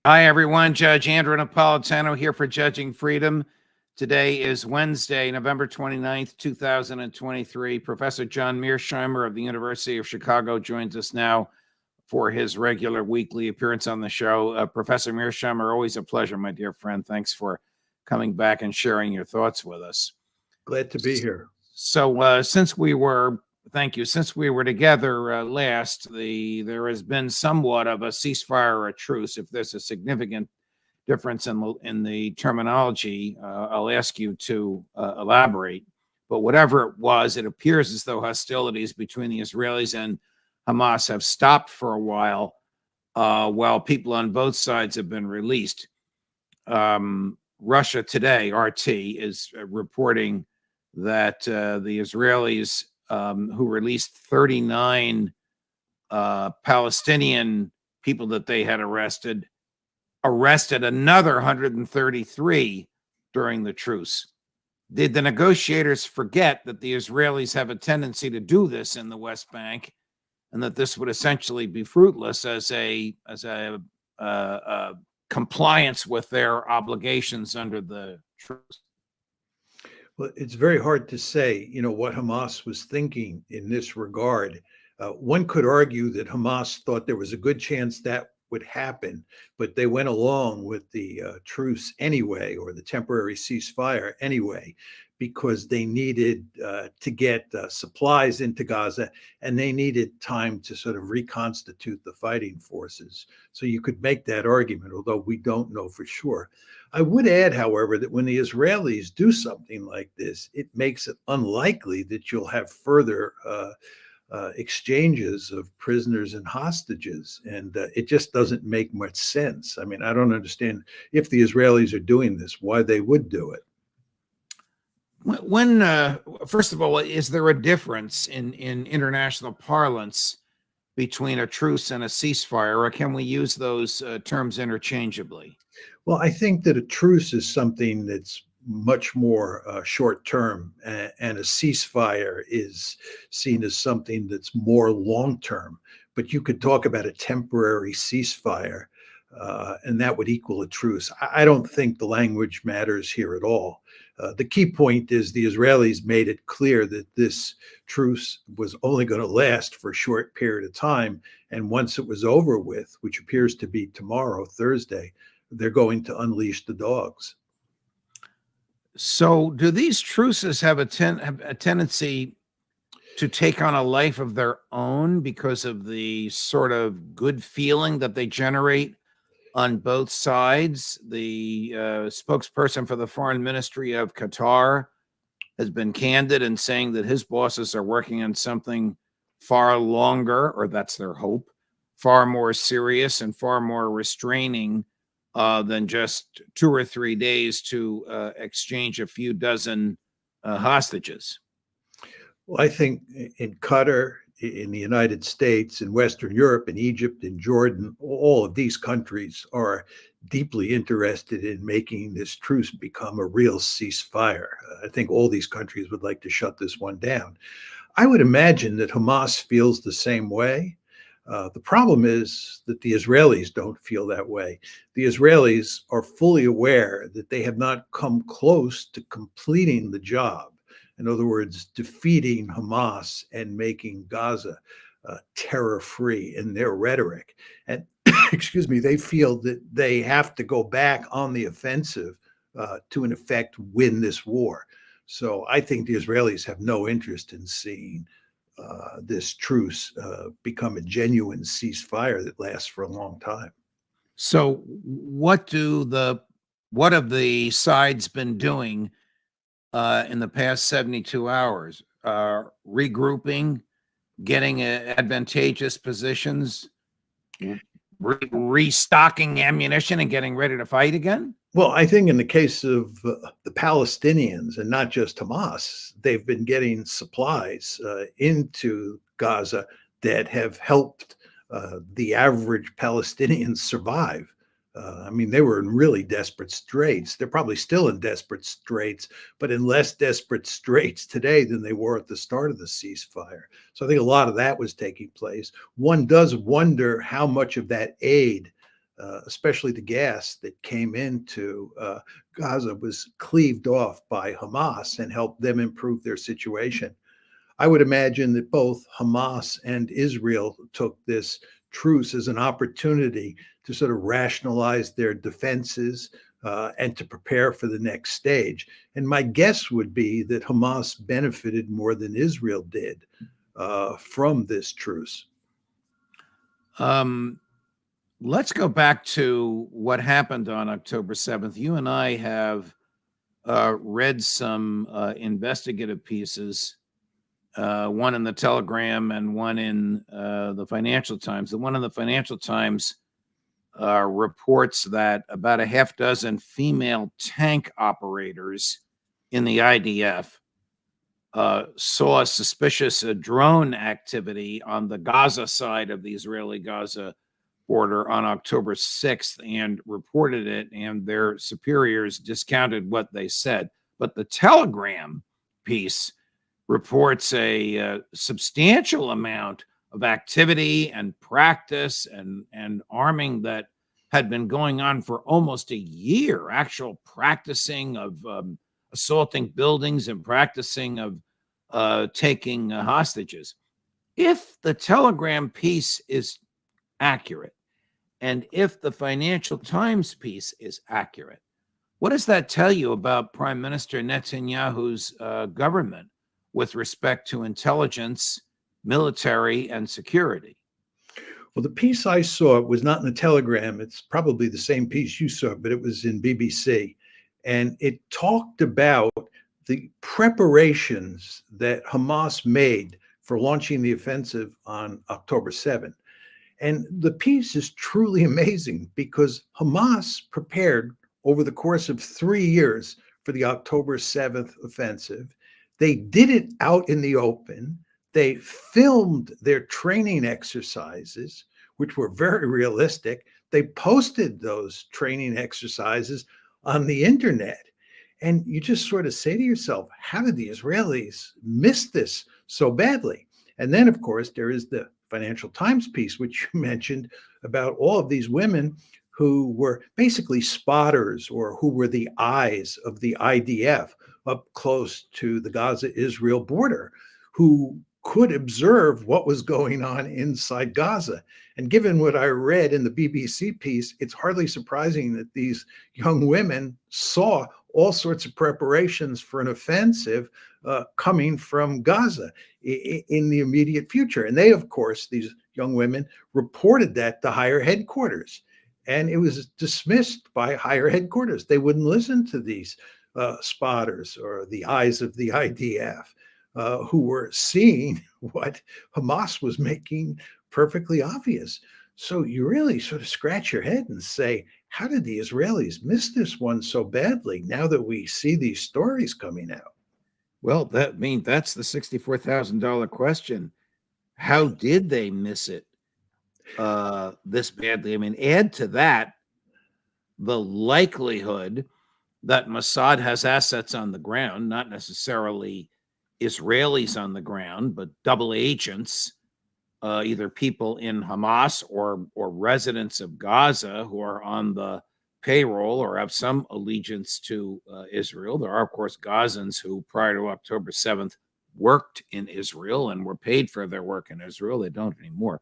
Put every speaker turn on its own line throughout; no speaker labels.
Hi, everyone. Judge Andrew Napolitano here for Judging Freedom. Today is Wednesday, November 29th, 2023. Professor John Mearsheimer of the University of Chicago joins us now for his regular weekly appearance on the show. Professor Mearsheimer, always a pleasure, my dear friend. Thanks for coming back and sharing your thoughts with us.
Glad to be here.
So since we were together last, there has been somewhat of a ceasefire or a truce. If there's a significant difference in the terminology, I'll ask you to elaborate. But whatever it was, it appears as though hostilities between the Israelis and Hamas have stopped for a while people on both sides have been released. Russia Today, RT, is reporting that the Israelis who released 39 Palestinian people that they had arrested another 133 during the truce. Did the negotiators forget that the Israelis have a tendency to do this in the West Bank, and that this would essentially be fruitless as a compliance with their obligations under the truce?
Well, it's very hard to say, what Hamas was thinking in this regard. One could argue that Hamas thought there was a good chance that would happen, but they went along with the truce anyway, or the temporary ceasefire anyway, because they needed to get supplies into Gaza, and they needed time to sort of reconstitute the fighting forces. So you could make that argument, although we don't know for sure. I would add, however, that when the Israelis do something like this, it makes it unlikely that you'll have further exchanges of prisoners and hostages. And it just doesn't make much sense. I mean, I don't understand, if the Israelis are doing this, why they would do it.
First of all, is there a difference in international parlance between a truce and a ceasefire, or can we use those terms interchangeably?
Well, I think that a truce is something that's much more short term, and a ceasefire is seen as something that's more long term. But you could talk about a temporary ceasefire, and that would equal a truce. I don't think the language matters here at all. The key point is the Israelis made it clear that this truce was only going to last for a short period of time. And once it was over with, which appears to be tomorrow, Thursday, they're going to unleash the dogs.
So do these truces have a tendency to take on a life of their own because of the sort of good feeling that they generate on both sides? The spokesperson for the Foreign Ministry of Qatar has been candid in saying that his bosses are working on something far longer, or that's their hope, far more serious and far more restraining than just 2 or 3 days to exchange a few dozen hostages.
Well, I think in Qatar, in the United States, in Western Europe, in Egypt, in Jordan, all of these countries are deeply interested in making this truce become a real ceasefire. I think all these countries would like to shut this one down. I would imagine that Hamas feels the same way. The problem is that the Israelis don't feel that way. The Israelis are fully aware that they have not come close to completing the job. In other words, defeating Hamas and making Gaza terror-free in their rhetoric. And excuse me, they feel that they have to go back on the offensive to, in effect, win this war. So I think the Israelis have no interest in seeing this truce become a genuine ceasefire that lasts for a long time.
So what have the sides been doing in the past 72 hours? Regrouping, getting advantageous positions, restocking ammunition, and getting ready to fight again?
Well, I think in the case of the Palestinians, and not just Hamas, they've been getting supplies into Gaza that have helped the average Palestinian survive. I mean, they were in really desperate straits. They're probably still in desperate straits, but in less desperate straits today than they were at the start of the ceasefire. So I think a lot of that was taking place. One does wonder how much of that aid especially the gas that came into Gaza, was cleaved off by Hamas and helped them improve their situation. I would imagine that both Hamas and Israel took this truce as an opportunity to sort of rationalize their defenses and to prepare for the next stage. And my guess would be that Hamas benefited more than Israel did from this truce.
Let's go back to what happened on October 7th. You and I have read some investigative pieces, one in the Telegram and one in the Financial Times. The one in the Financial Times reports that about a half dozen female tank operators in the IDF saw suspicious drone activity on the Gaza side of the Israeli-Gaza border on October 6th and reported it, and their superiors discounted what they said. But the Telegram piece reports a substantial amount of activity and practice and arming that had been going on for almost a year, actual practicing of assaulting buildings and practicing of taking hostages. If the Telegram piece is accurate, and if the Financial Times piece is accurate, what does that tell you about Prime Minister Netanyahu's government with respect to intelligence, military, and security?
Well, the piece I saw was not in the Telegram. It's probably the same piece you saw, but it was in BBC. And it talked about the preparations that Hamas made for launching the offensive on October 7th. And the piece is truly amazing because Hamas prepared over the course of 3 years for the October 7th offensive. They did it out in the open. They filmed their training exercises, which were very realistic. They posted those training exercises on the internet. And you just sort of say to yourself, how did the Israelis miss this so badly? And then, of course, there is the Financial Times piece, which you mentioned, about all of these women who were basically spotters or who were the eyes of the IDF up close to the Gaza-Israel border, who could observe what was going on inside Gaza. And given what I read in the BBC piece, it's hardly surprising that these young women saw all sorts of preparations for an offensive coming from Gaza in the immediate future. And they, of course, these young women reported that to higher headquarters. And it was dismissed by higher headquarters. They wouldn't listen to these spotters or the eyes of the IDF. Who were seeing what Hamas was making perfectly obvious. So you really sort of scratch your head and say, how did the Israelis miss this one so badly now that we see these stories coming out?
Well, that's the $64,000 question. How did they miss it this badly? I mean, add to that the likelihood that Mossad has assets on the ground, not necessarily Israelis on the ground, but double agents, either people in Hamas or residents of Gaza who are on the payroll or have some allegiance to Israel. There are, of course, Gazans who, prior to October 7th, worked in Israel and were paid for their work in Israel. They don't anymore.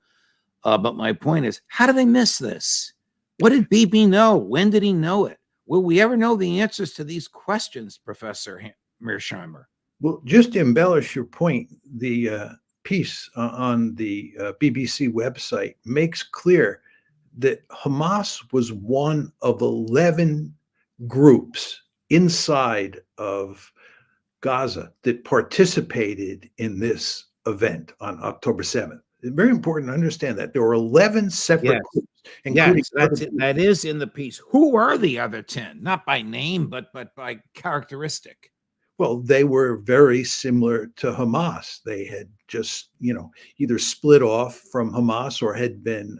But my point is, how do they miss this? What did Bibi know? When did he know it? Will we ever know the answers to these questions, Professor Mearsheimer?
Well, just to embellish your point, the piece on the BBC website makes clear that Hamas was one of 11 groups inside of Gaza that participated in this event on October 7th. It's very important to understand that there were 11 separate groups, including
that is in the piece. Who are the other 10? Not by name, but by characteristic.
Well, they were very similar to Hamas. They had just, either split off from Hamas or had been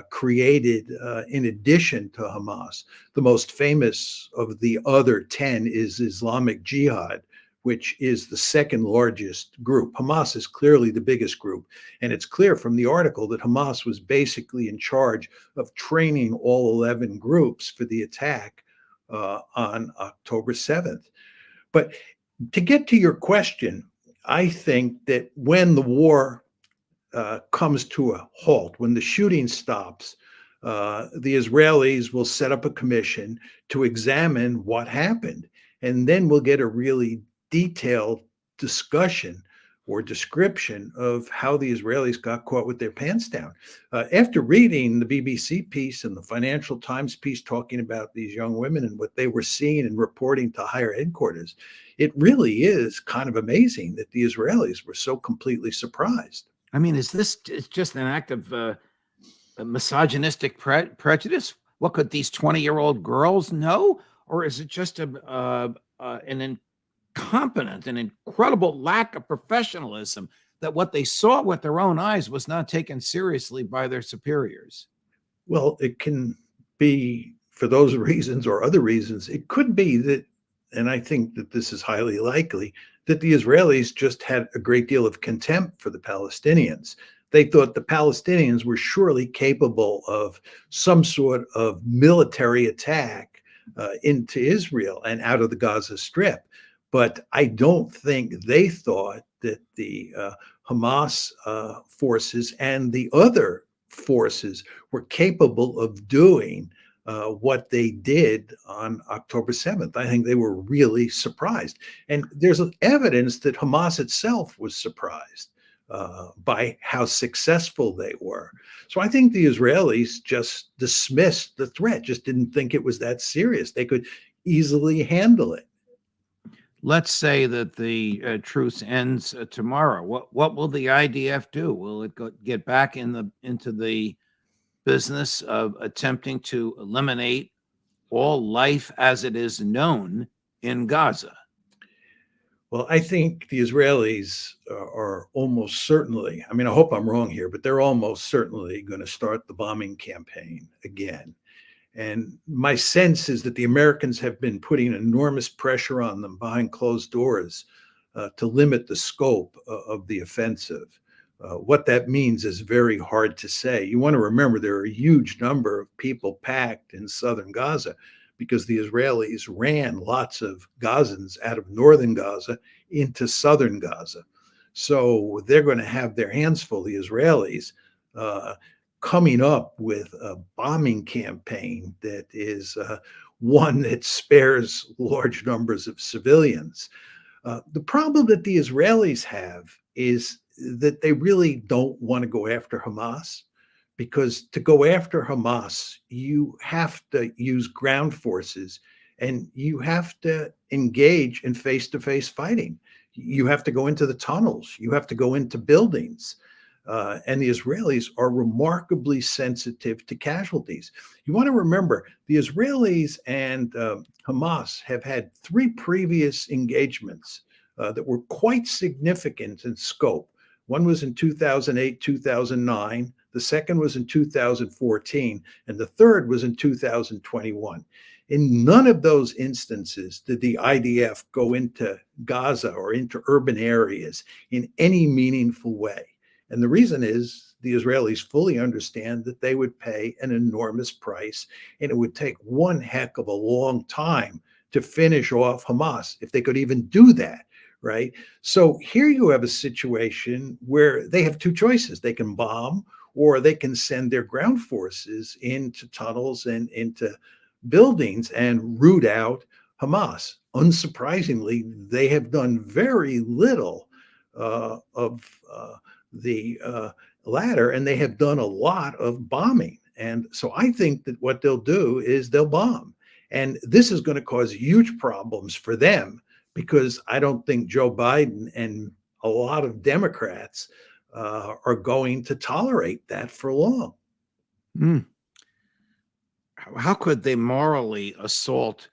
created in addition to Hamas. The most famous of the other 10 is Islamic Jihad, which is the second largest group. Hamas is clearly the biggest group. And it's clear from the article that Hamas was basically in charge of training all 11 groups for the attack on October 7th. But to get to your question, I think that when the war comes to a halt, when the shooting stops, the Israelis will set up a commission to examine what happened. And then we'll get a really detailed discussion or description of how the Israelis got caught with their pants down. After reading the BBC piece and the Financial Times piece talking about these young women and what they were seeing and reporting to higher headquarters, it really is kind of amazing that the Israelis were so completely surprised.
I mean, is this just an act of misogynistic prejudice? What could these 20-year-old girls know? Or is it just an incompetent, an incredible lack of professionalism that what they saw with their own eyes was not taken seriously by their superiors?
Well, it can be for those reasons or other reasons. It could be that, and I think that this is highly likely, that the Israelis just had a great deal of contempt for the Palestinians. They thought the Palestinians were surely capable of some sort of military attack into Israel and out of the Gaza Strip. But I don't think they thought that the Hamas forces and the other forces were capable of doing what they did on October 7th. I think they were really surprised. And there's evidence that Hamas itself was surprised by how successful they were. So I think the Israelis just dismissed the threat, just didn't think it was that serious. They could easily handle it.
Let's say that the truce ends tomorrow. What will the IDF do? Will it get back into the business of attempting to eliminate all life as it is known in Gaza?
Well, I think the Israelis are almost certainly, I mean, I hope I'm wrong here, but they're almost certainly going to start the bombing campaign again. And my sense is that the Americans have been putting enormous pressure on them behind closed doors to limit the scope of the offensive. What that means is very hard to say. You want to remember there are a huge number of people packed in southern Gaza because the Israelis ran lots of Gazans out of northern Gaza into southern Gaza. So they're going to have their hands full, the Israelis, coming up with a bombing campaign that is one that spares large numbers of civilians. The problem that the Israelis have is that they really don't want to go after Hamas, because to go after Hamas, you have to use ground forces and you have to engage in face-to-face fighting. You have to go into the tunnels. You have to go into buildings. And the Israelis are remarkably sensitive to casualties. You want to remember, the Israelis and Hamas have had 3 previous engagements that were quite significant in scope. One was in 2008, 2009. The second was in 2014. And the third was in 2021. In none of those instances did the IDF go into Gaza or into urban areas in any meaningful way. And the reason is the Israelis fully understand that they would pay an enormous price, and it would take one heck of a long time to finish off Hamas, if they could even do that, right? So here you have a situation where they have 2 choices. They can bomb, or they can send their ground forces into tunnels and into buildings and root out Hamas. Unsurprisingly, they have done very little of the latter, and they have done a lot of bombing. And so I think that what they'll do is they'll bomb. And this is going to cause huge problems for them, because I don't think Joe Biden and a lot of Democrats are going to tolerate that for long.
How could they morally assault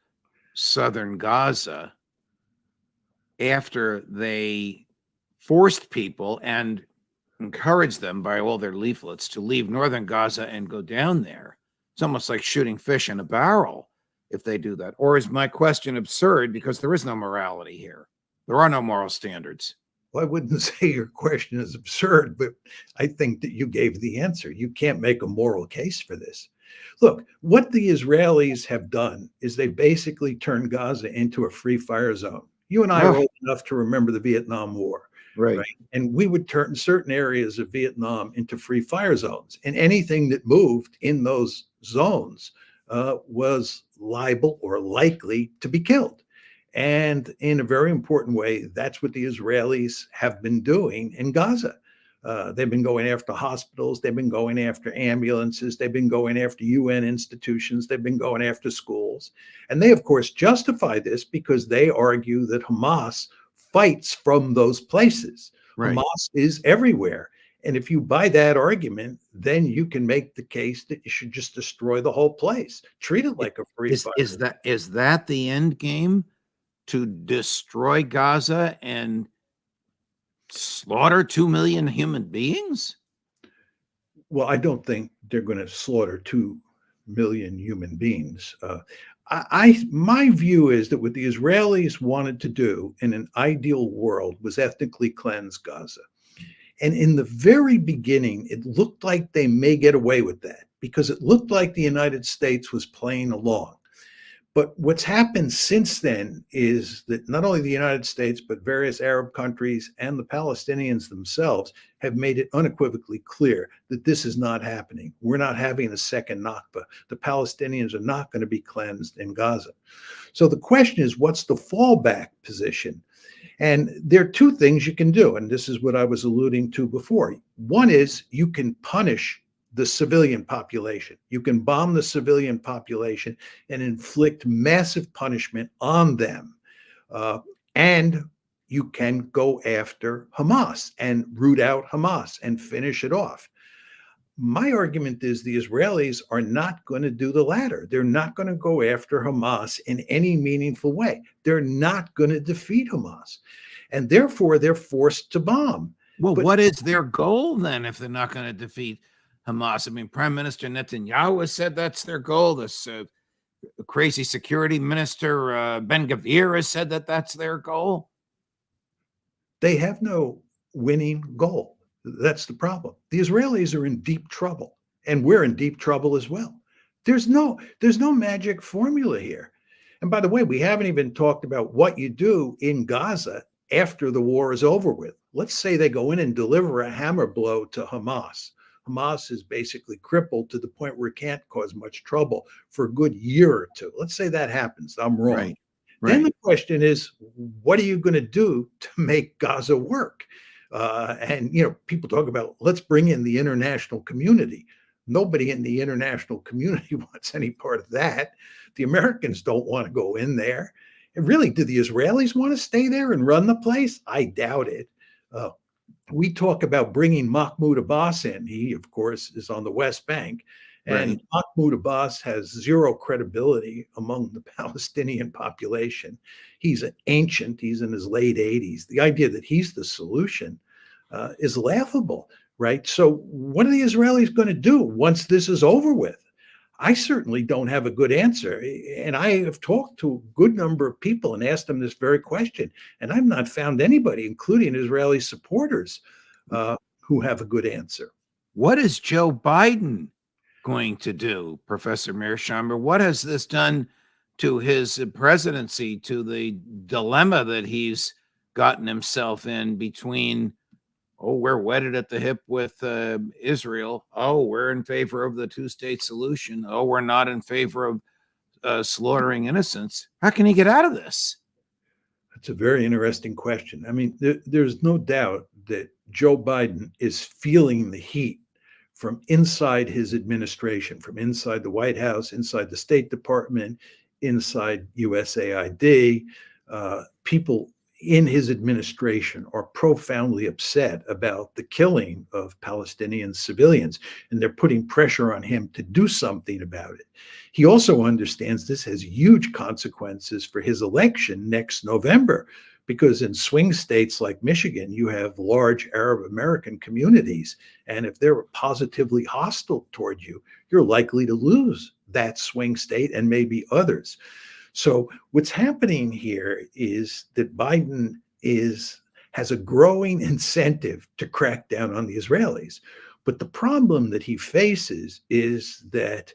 southern Gaza after they forced people and encouraged them by all their leaflets to leave northern Gaza and go down there? It's almost like shooting fish in a barrel if they do that. Or is my question absurd because there is no morality here? There are no moral standards.
Well, I wouldn't say your question is absurd, but I think that you gave the answer. You can't make a moral case for this. Look, what the Israelis have done is they basically turned Gaza into a free fire zone. You and I are
Oh,
old enough to remember the Vietnam War,
right.
right? And we would turn certain areas of Vietnam into free fire zones. And anything that moved in those zones was liable or likely to be killed. And in a very important way, that's what the Israelis have been doing in Gaza. They've been going after hospitals. They've been going after ambulances. They've been going after UN institutions. They've been going after schools. And they, of course, justify this because they argue that Hamas fights from those places.
Right.
Hamas is everywhere. And if you buy that argument, then you can make the case that you should just destroy the whole place. Treat it like a free fire.
Is that the end game? To destroy Gaza and slaughter 2 million human beings?
Well, I don't think they're going to slaughter 2 million human beings. My view is that what the Israelis wanted to do in an ideal world was ethnically cleanse Gaza. And in the very beginning, it looked like they may get away with that because it looked like the United States was playing along. But what's happened since then is that not only the United States, but various Arab countries and the Palestinians themselves have made it unequivocally clear that this is not happening. We're not having a second Nakba. The Palestinians are not going to be cleansed in Gaza. So the question is, what's the fallback position? And there are two things you can do, and this is what I was alluding to before. One is you can punish the civilian population. You can bomb the civilian population and inflict massive punishment on them. And you can go after Hamas and root out Hamas and finish it off. My argument is the Israelis are not going to do the latter. They're not going to go after Hamas in any meaningful way. They're not going to defeat Hamas. And therefore, they're forced to bomb.
Well, what is their goal then if they're not going to defeat Hamas? I mean, Prime Minister Netanyahu has said that's their goal. This crazy security minister, Ben Gvir, has said that that's their goal.
They have no winning goal. That's the problem. The Israelis are in deep trouble, and we're in deep trouble as well. There's no magic formula here. And by the way, we haven't even talked about what you do in Gaza after the war is over with. Let's say they go in and deliver a hammer blow to Hamas. Hamas is basically crippled to the point where it can't cause much trouble for a good year or two. Let's say that happens. I'm wrong.
Right.
Then the question is, what are you going to do to make Gaza work? And people talk about, let's bring in the international community. Nobody in the international community wants any part of that. The Americans don't want to go in there. And really, do the Israelis want to stay there and run the place? I doubt it. We talk about bringing Mahmoud Abbas in. He, of course, is on the West Bank. And
Right.
Mahmoud Abbas has zero credibility among the Palestinian population. He's an ancient. He's in his late 80s. The idea that he's the solution is laughable, right? So what are the Israelis going to do once this is over with? I certainly don't have a good answer. And I have talked to a good number of people and asked them this very question. And I've not found anybody, including Israeli supporters, who have a good answer.
What is Joe Biden going to do, Professor Mearsheimer? What has this done to his presidency, to the dilemma that he's gotten himself in between, oh, we're wedded at the hip with Israel. Oh, we're in favor of the two-state solution. Oh, we're not in favor of slaughtering innocents. How can he get out of this?
That's a very interesting question. I mean, there's no doubt that Joe Biden is feeling the heat from inside his administration, from inside the White House, inside the State Department, inside USAID. People in his administration are profoundly upset about the killing of Palestinian civilians, and they're putting pressure on him to do something about it. He also understands this has huge consequences for his election next November, because in swing states like Michigan, you have large Arab American communities, and if they're positively hostile toward you, you're likely to lose that swing state and maybe others. So what's happening here is that Biden has a growing incentive to crack down on the Israelis. But the problem that he faces is that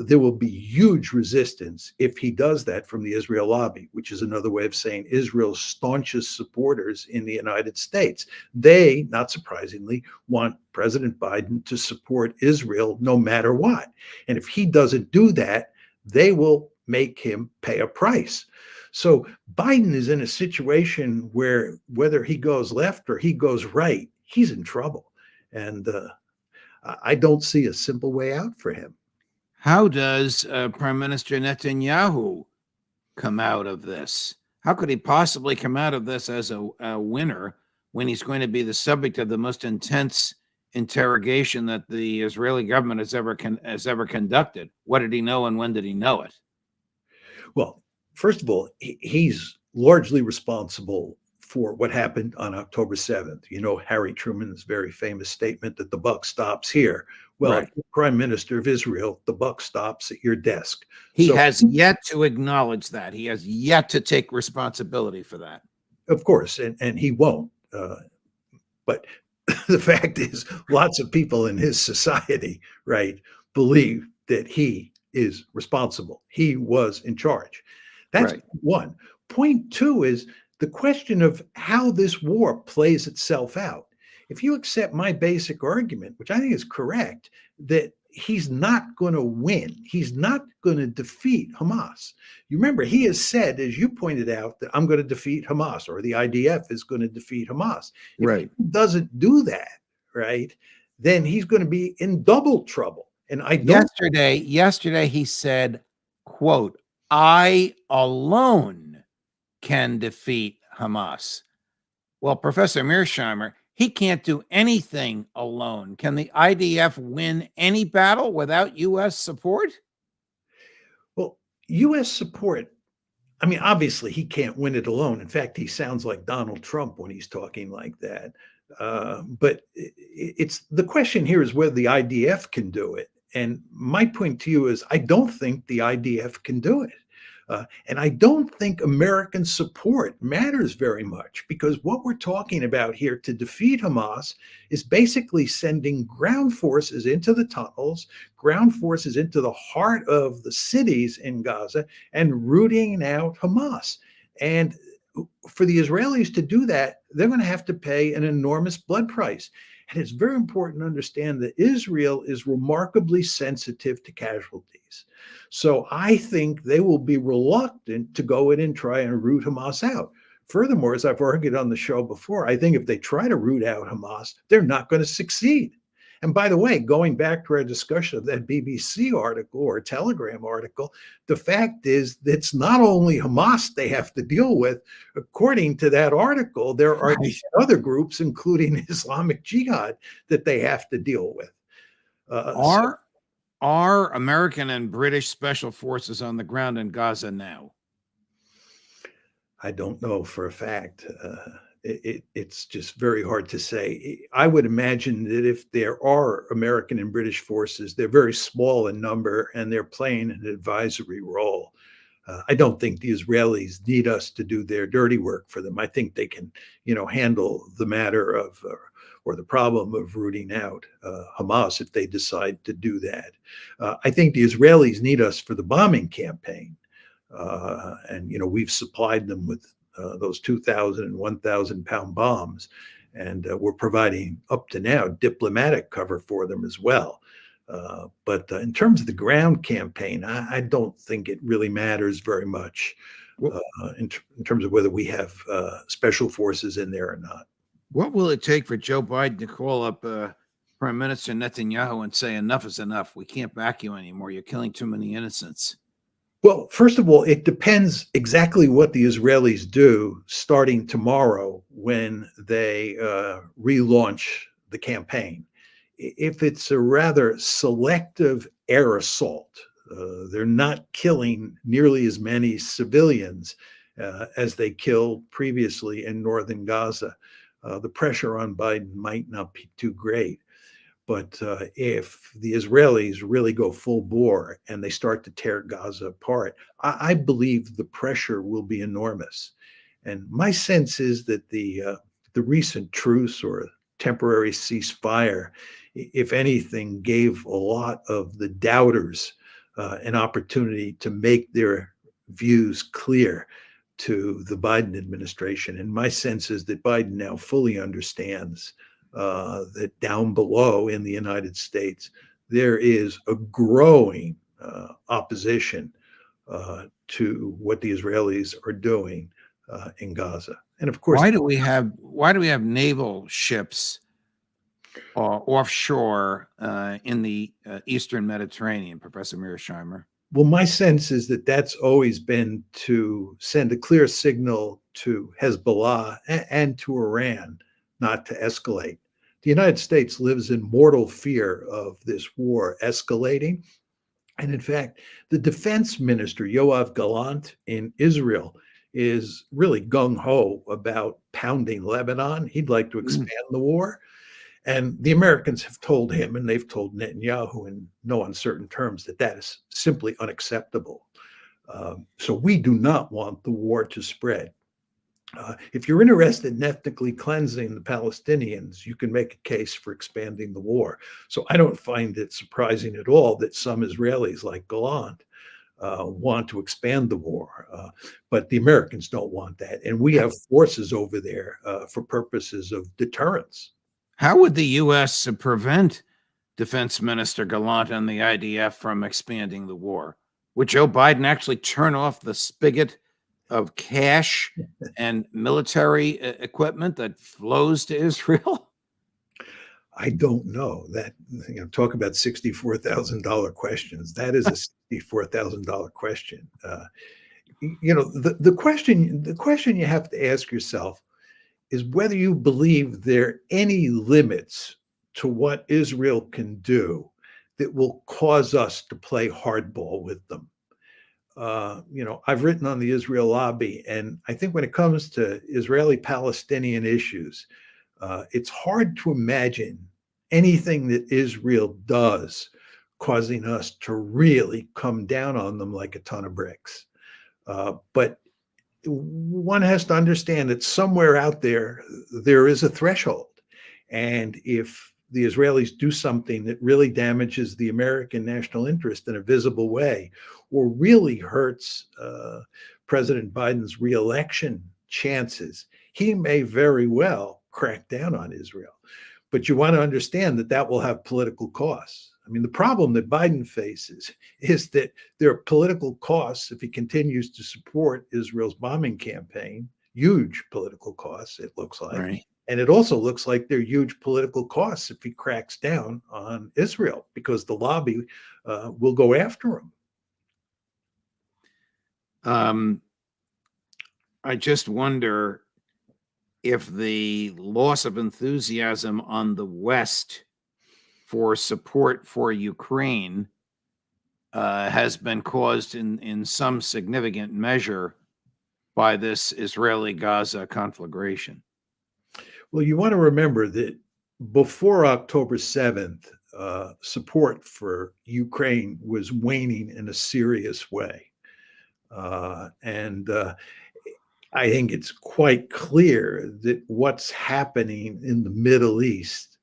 there will be huge resistance if he does that from the Israel lobby, which is another way of saying Israel's staunchest supporters in the United States. They, not surprisingly, want President Biden to support Israel no matter what. And if he doesn't do that, they will make him pay a price. So Biden is in a situation where whether he goes left or he goes right, he's in trouble. And I don't see a simple way out for him.
How does Prime Minister Netanyahu come out of this? How could he possibly come out of this as a winner when he's going to be the subject of the most intense interrogation that the Israeli government has ever conducted? What did he know and when did he know it?
Well, first of all, he's largely responsible for what happened on October 7th. You know, Harry Truman's very famous statement that the buck stops here. Well,
Right.
if you're Prime Minister of Israel, the buck stops at your desk.
He
So,
has yet to acknowledge that. He has yet to take responsibility for that.
of course, and he won't. But the fact is, lots of people in his society, right, believe that he is responsible. He was in charge. That's
Right.
one. Point two is the question of how this war plays itself out. If you accept my basic argument, which I think is correct, that he's not going to win, he's not going to defeat Hamas. You remember, he has said, as you pointed out, that I'm going to defeat Hamas, or the IDF is going to defeat Hamas. If
Right.
he doesn't do that, right, then he's going to be in double trouble. And I don't.
Yesterday he said, quote, I alone can defeat Hamas. Well, Professor Mearsheimer, he can't do anything alone. Can the IDF win any battle without U.S. support?
Well, U.S. support, I mean, obviously he can't win it alone. In fact, he sounds like Donald Trump when he's talking like that. But it's the question here is whether the IDF can do it. And my point to you is I don't think the IDF can do it. And I don't think American support matters very much, because what we're talking about here to defeat Hamas is basically sending ground forces into the tunnels, ground forces into the heart of the cities in Gaza, and rooting out Hamas. And for the Israelis to do that, they're going to have to pay an enormous blood price. And it's very important to understand that Israel is remarkably sensitive to casualties. So I think they will be reluctant to go in and try and root Hamas out. Furthermore, as I've argued on the show before, I think if they try to root out Hamas, they're not going to succeed. And by the way, going back to our discussion of that BBC article or Telegram article, the fact is that it's not only Hamas they have to deal with. According to that article, there are other groups, including Islamic Jihad, that they have to deal with.
Are American and British special forces on the ground in Gaza now?
I don't know for a fact. It's just very hard to say. I would imagine that if there are American and British forces, they're very small in number and they're playing an advisory role. I don't think the Israelis need us to do their dirty work for them. I think they can, handle the matter of or the problem of rooting out Hamas if they decide to do that. I think the Israelis need us for the bombing campaign. And we've supplied them with those 2,000 and 1,000 pound bombs, and we're providing up to now diplomatic cover for them as well. But in terms of the ground campaign, I don't think it really matters very much in terms of whether we have special forces in there or not.
What will it take for Joe Biden to call up Prime Minister Netanyahu and say enough is enough? We can't back you anymore. You're killing too many innocents.
Well, first of all, it depends exactly what the Israelis do starting tomorrow when they relaunch the campaign. If it's a rather selective air assault, they're not killing nearly as many civilians as they killed previously in northern Gaza. The pressure on Biden might not be too great. But if the Israelis really go full bore and they start to tear Gaza apart, I believe the pressure will be enormous. And my sense is that the recent truce or temporary ceasefire, if anything, gave a lot of the doubters an opportunity to make their views clear to the Biden administration. And my sense is that Biden now fully understands that down below in the United States, there is a growing opposition to what the Israelis are doing in Gaza. And of course,
why do we have naval ships offshore in the Eastern Mediterranean, Professor Mearsheimer?
well, my sense is that that's always been to send a clear signal to Hezbollah and to Iran not to escalate. The United States lives in mortal fear of this war escalating. And in fact, the defense minister, Yoav Gallant in Israel, is really gung-ho about pounding Lebanon. He'd like to expand the war. And the Americans have told him, and they've told Netanyahu in no uncertain terms, that that is simply unacceptable. So we do not want the war to spread. If you're interested in ethnically cleansing the Palestinians, you can make a case for expanding the war. So I don't find it surprising at all that some Israelis like Gallant want to expand the war. But the Americans don't want that. And we have forces over there for purposes of deterrence.
How would the U.S. prevent Defense Minister Gallant and the IDF from expanding the war? Would Joe Biden actually turn off the spigot of cash and military equipment that flows to Israel?
I don't know. That, talk about $64,000 questions. That is a $64,000 question. The question you have to ask yourself is whether you believe there are any limits to what Israel can do that will cause us to play hardball with them. I've written on the Israel lobby, and I think when it comes to Israeli-Palestinian issues, it's hard to imagine anything that Israel does causing us to really come down on them like a ton of bricks. But one has to understand that somewhere out there, there is a threshold. And if the Israelis do something that really damages the American national interest in a visible way, or really hurts President Biden's reelection chances, he may very well crack down on Israel. But you want to understand that that will have political costs. I mean, the problem that Biden faces is that there are political costs if he continues to support Israel's bombing campaign, huge political costs, it looks like.
Right.
And it also looks like there are huge political costs if he cracks down on Israel, because the lobby will go after him.
I just wonder if the loss of enthusiasm on the West for support for Ukraine has been caused in some significant measure by this Israeli-Gaza conflagration.
Well, you want to remember that before October 7th, support for Ukraine was waning in a serious way. And I think it's quite clear that what's happening in the Middle East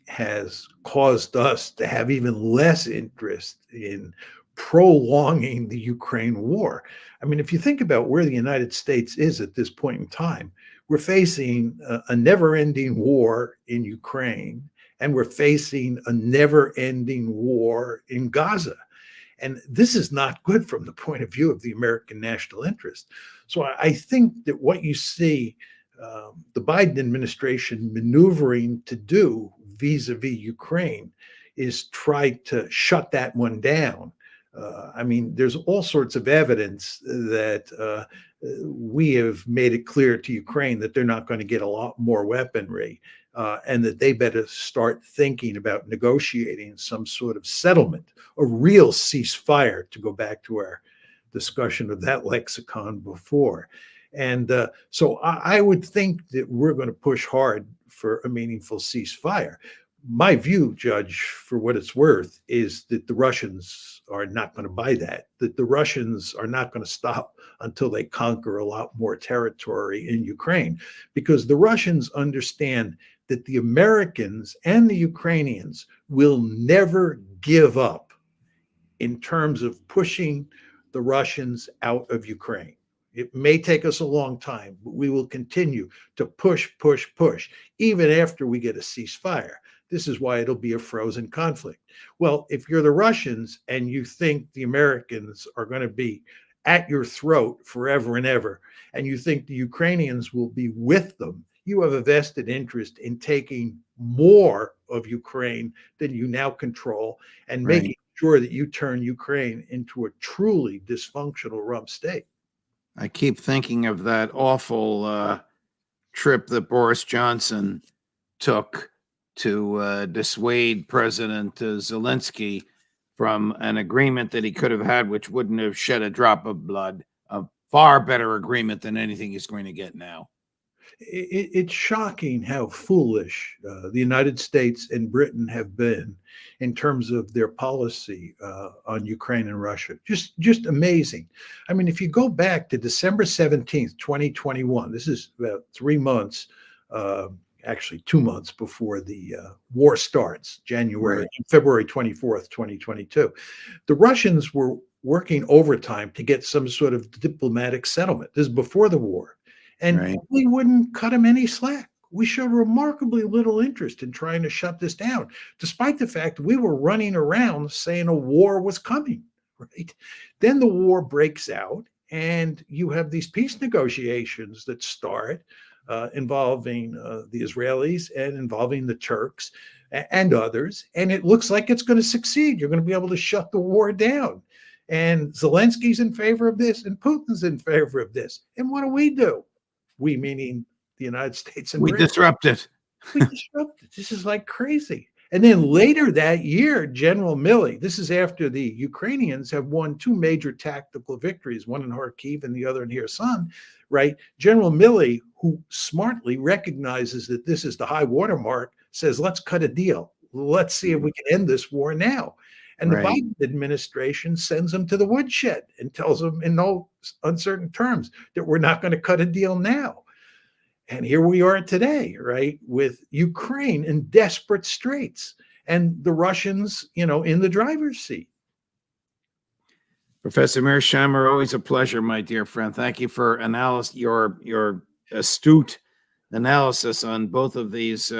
has caused us to have even less interest in prolonging the Ukraine war. I mean, if you think about where the United States is at this point in time, we're facing a never-ending war in Ukraine, and we're facing a never-ending war in Gaza. And this is not good from the point of view of the American national interest. So I think that what you see the Biden administration maneuvering to do vis-a-vis Ukraine is try to shut that one down. I mean, there's all sorts of evidence that we have made it clear to Ukraine that they're not going to get a lot more weaponry, and that they better start thinking about negotiating some sort of settlement, a real ceasefire, to go back to our discussion of that lexicon before. And so I would think that we're going to push hard for a meaningful ceasefire. My view, Judge, for what it's worth, is that the Russians are not going to buy that the Russians are not going to stop until they conquer a lot more territory in Ukraine, because the Russians understand that the Americans and the Ukrainians will never give up in terms of pushing the Russians out of Ukraine. It may take us a long time, but we will continue to push, push, push, even after we get a ceasefire. This is why it'll be a frozen conflict. Well, if you're the Russians and you think the Americans are going to be at your throat forever and ever, and you think the Ukrainians will be with them, you have a vested interest in taking more of Ukraine than you now control and
Right.
making sure that you turn Ukraine into a truly dysfunctional rump state.
I keep thinking of that awful trip that Boris Johnson took to dissuade President Zelensky from an agreement that he could have had, which wouldn't have shed a drop of blood. A far better agreement than anything he's going to get now.
It's shocking how foolish the United States and Britain have been in terms of their policy on Ukraine and Russia. Just amazing. I mean, if you go back to December 17th, 2021, this is about 3 months, actually 2 months before the war starts, February 24th, 2022. The Russians were working overtime to get some sort of diplomatic settlement. This is before the war. And we wouldn't cut him any slack. We showed remarkably little interest in trying to shut this down, despite the fact we were running around saying a war was coming, right? Then the war breaks out, and you have these peace negotiations that start involving the Israelis and involving the Turks and others, and it looks like it's going to succeed. You're going to be able to shut the war down. And Zelensky's in favor of this, and Putin's in favor of this. And what do? We, meaning the United States and
we
Britain.
disrupt it.
We disrupt it. This is like crazy. And then later that year, General Milley, this is after the Ukrainians have won 2 major tactical victories, one in Kharkiv and the other in Kherson, right? General Milley, who smartly recognizes that this is the high watermark, says, let's cut a deal. Let's see if we can end this war now. And the Biden administration sends them to the woodshed and tells them in no uncertain terms that we're not going to cut a deal now. And here we are today, right, with Ukraine in desperate straits and the Russians, in the driver's seat.
Professor Mearsheimer, always a pleasure, my dear friend. Thank you for your astute analysis on both of these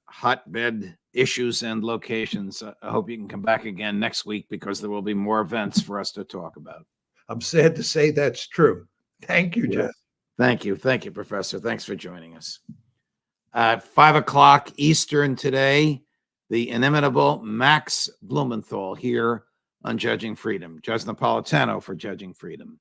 hotbed issues and locations. I hope you can come back again next week, because there will be more events for us to talk about.
I'm sad to say that's true. Thank you, Jeff.
Thank you. Thank you, Professor. Thanks for joining us. At 5 o'clock Eastern today, the inimitable Max Blumenthal here on Judging Freedom. Judge Napolitano for Judging Freedom.